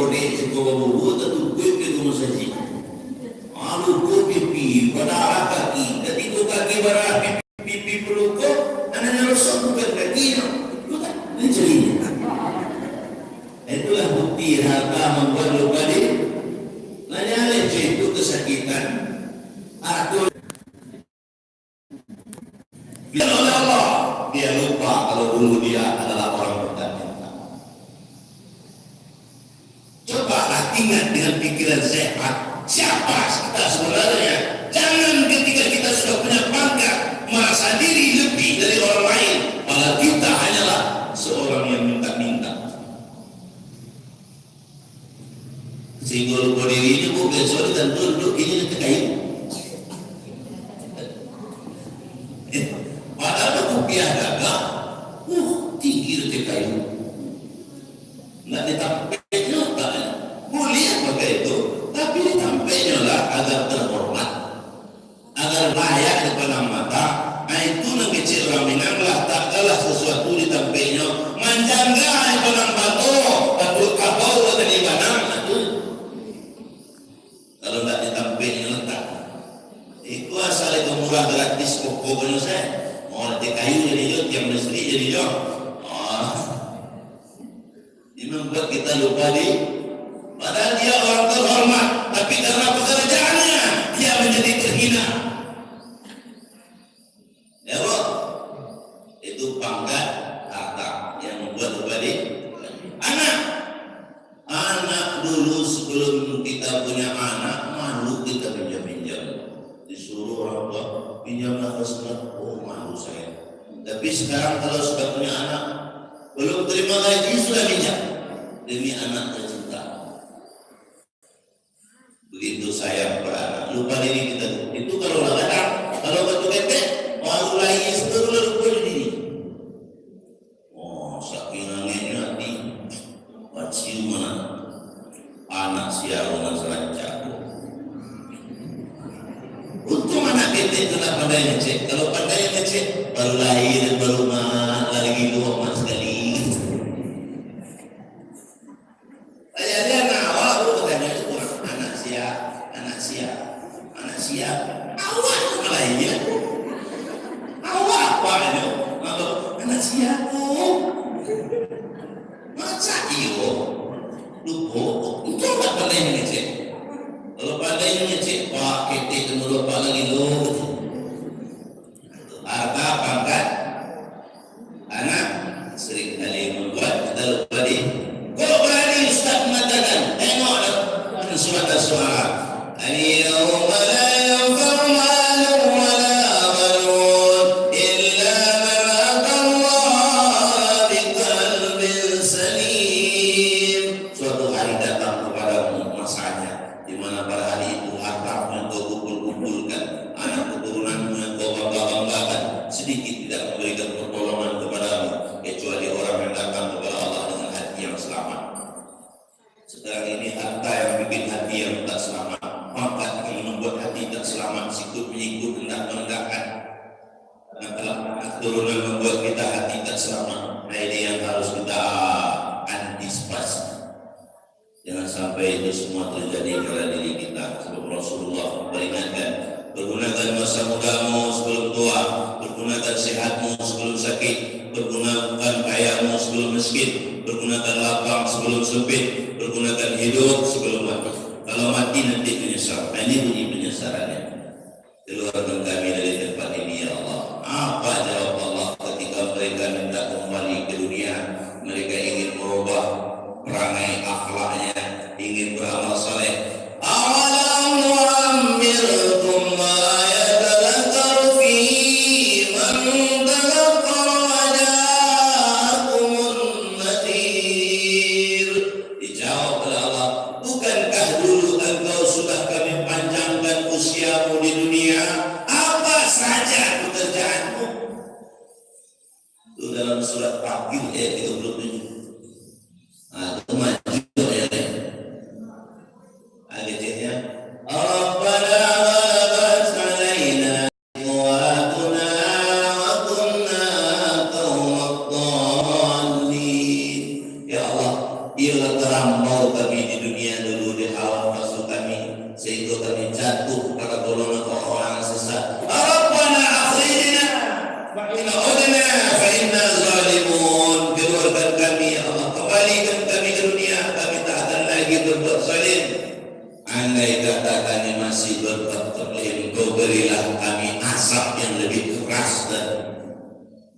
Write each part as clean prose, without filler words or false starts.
rode sekolah bubu tentu kue ke saji. Alu kue pipi pada kaki, ketika kaki bara pipi perut kok, anaknya rosok bukan kakinya, bukan ini jadinya. Itulah bukti harta membuat lupa diri. Nanya leceh itu kesakitan atau bila oleh Allah dia lupa kalau dulu dia adalah orang bertanya. Cobalah ingat dengan pikiran sehat siapa kita sebenarnya. Jangan ketika kita sudah punya pangkat merasa diri lebih dari orang lain, padahal kita hanyalah seorang yang minta-minta. Sehingga lupa diri ini bukan soal dan duduk ini nanti kayu. Padahal rupiah dagang, tinggi nanti kayu. Nggak ditampainya tak boleh pakai itu, tapi ditampainya lah agar terhormat, agar layak depan mata. Nah itu yang kecil orang Minang lah, tak kalah sesuatu ditampainya. Manjangga depan batu, batu kabau dan ibadah itu. Kalau tidak ditampilnya letak itu asal itu murah gratis pokoknya saya mau nanti kayu jadi jod yang misteri jadi jod. Ini membuat kita lupa di padahal dia orang terhormat, tapi karena pekerjaannya dia menjadi terhina. Ya bro, itu pangkat harta yang membuat lupa di anak dulu sebelum kita punya anak malu kita pinjam-pinjam, disuruh orang tua pinjam nafas, oh malu saya. Tapi sekarang kalau sudah punya anak belum terima gaji sudah pinjam demi anak tercinta. Begitu sayang pada anak, lupa diri kita. Itu kalau kadang kalau batu ketek malu lagi setelah lupa diri. Oh saking anginnya nanti cium anak siaran selancar. Untung anak kita tidak pandai ngecek. Kalau pandai ngecek baru lahir dan baru lagi dua sekali. Saya nawak aku katanya itu anak siap. Awak lahirnya. Awak apa itu? Anak siap. Masa iyo lupa itu tak pandai ngecek. Kalau pandai ngecek pak ketik menurut pak lagi lo harta pangkat anak sering kali membuat kita lupa di. Kalau berani Ustaz mengatakan tengok surat As-Suara al-yawma la yanfa'u malun wa la banun illa man ata Allah biqalbin salim. Suatu hari datang kepadamu masanya di mana pada hari itu harta yang kau kumpul-kumpulkan, anak keturunanmu yang kau bangga-banggakan, sedikit tidak memberikan pertolongan kepadamu kecuali orang yang datang kepada Allah dengan hati yang selamat. Sekarang ini harta yang bikin hati yang tak selamat, pangkat yang membuat hati tak selamat, sikut-menyikut hendak menegakkan. Karena telah keturunan membuat kita hati tak selamat. Nah ini yang harus kita antisipasi. Jangan sampai itu semua terjadi pada diri kita. Sebab Rasulullah memperingatkan, pergunakan masa mudamu sebelum tua, pergunakan sehatmu sebelum sakit, pergunakan kayamu sebelum miskin, pergunakan lapang sebelum sempit, pergunakan hidup sebelum mati. Kalau mati nanti menyesal. Ini bunyi penyesalannya. Keluarkan kami dari tempat ini ya Allah. Apa jawab Allah ketika mereka minta kembali ke dunia? Mereka ingin merubah perangai akhlaknya, ingin beramal saleh. Awalam nu'ammirkum ma yatadhakkaru fihi man tadhakkara wa ja'akumun nadhir. Dijawab oleh Allah, bukankah dulu engkau sudah kami panjangkan usiamu di dunia? Apa saja pekerjaanmu? Itu dalam surat Takwir ayat 37. Nah, itu maju ya. Ayatnya Rabbana Ia terlampau kami di dunia dulu di hawa nafsu kami, sehingga kami jatuh pada golongan orang-orang sesat. Rabbana akhrijna fa in udna fa inna zalimun. Keluarkan kami ya Allah, kembalikan kami ke dunia, kami tak akan lagi berbuat zalim. Andai kata kami masih berbuat zalim, Kau berilah kami asap yang lebih keras dan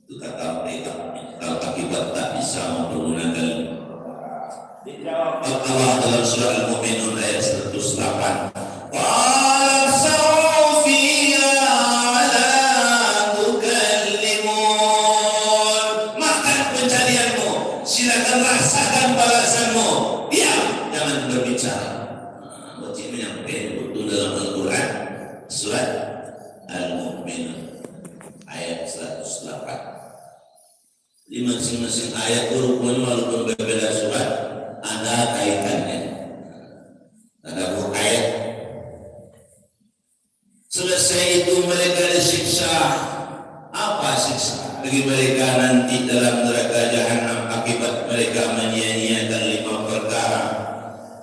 itu kata mereka. Kalau akibat tak bisa menggunakan Allah dalam surah Al-Mu'minun ayat 108. Qala sa'u fiha wa la tukallimun. Makan pencarianmu, silakan rasakan balasanmu. Diam, jangan berbicara. Wajib menyampaikan betul dalam Al-Quran surat Al-Mu'minun ayat 108. Di masing-masing ayat rukun walaupun berbeda surat ada kaitannya. Ada ayat. Selesai itu mereka disiksa. Apa siksa? Bagi mereka nanti dalam neraka jahanam akibat mereka menyia-nyiakan 5 perkara.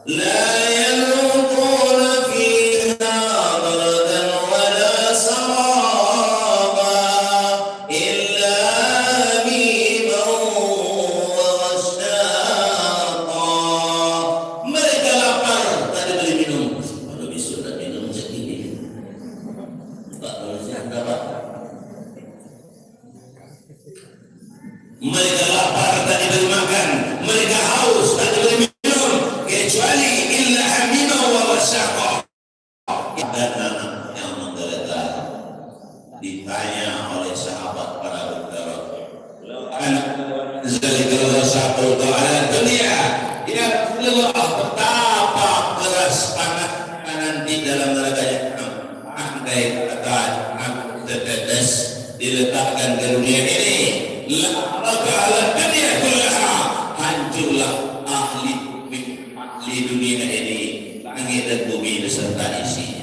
La yaluquna fiha baradan wala saraba illa miman wa ghassaqa. Mereka lapar, tak ada boleh minum. Kalau besok nak minum macam ini, tak boleh dapat. Mereka lapar, tak diberi makan. Mereka haus, tak diberi minum, kecuali illa hamima wa wasyaqa. Dan yang menggelegar ditanya oleh sahabat para berdarah, zalika wasyaqa ta'ala dunia. Ya Allah, betapa keras panas nanti dalam neraka jahanam. Andai kata aku tetes diletakkan ke dunia ini, laka ala dunia kullaha, hancurlah ahli dunia ini, langit dan bumi beserta isi.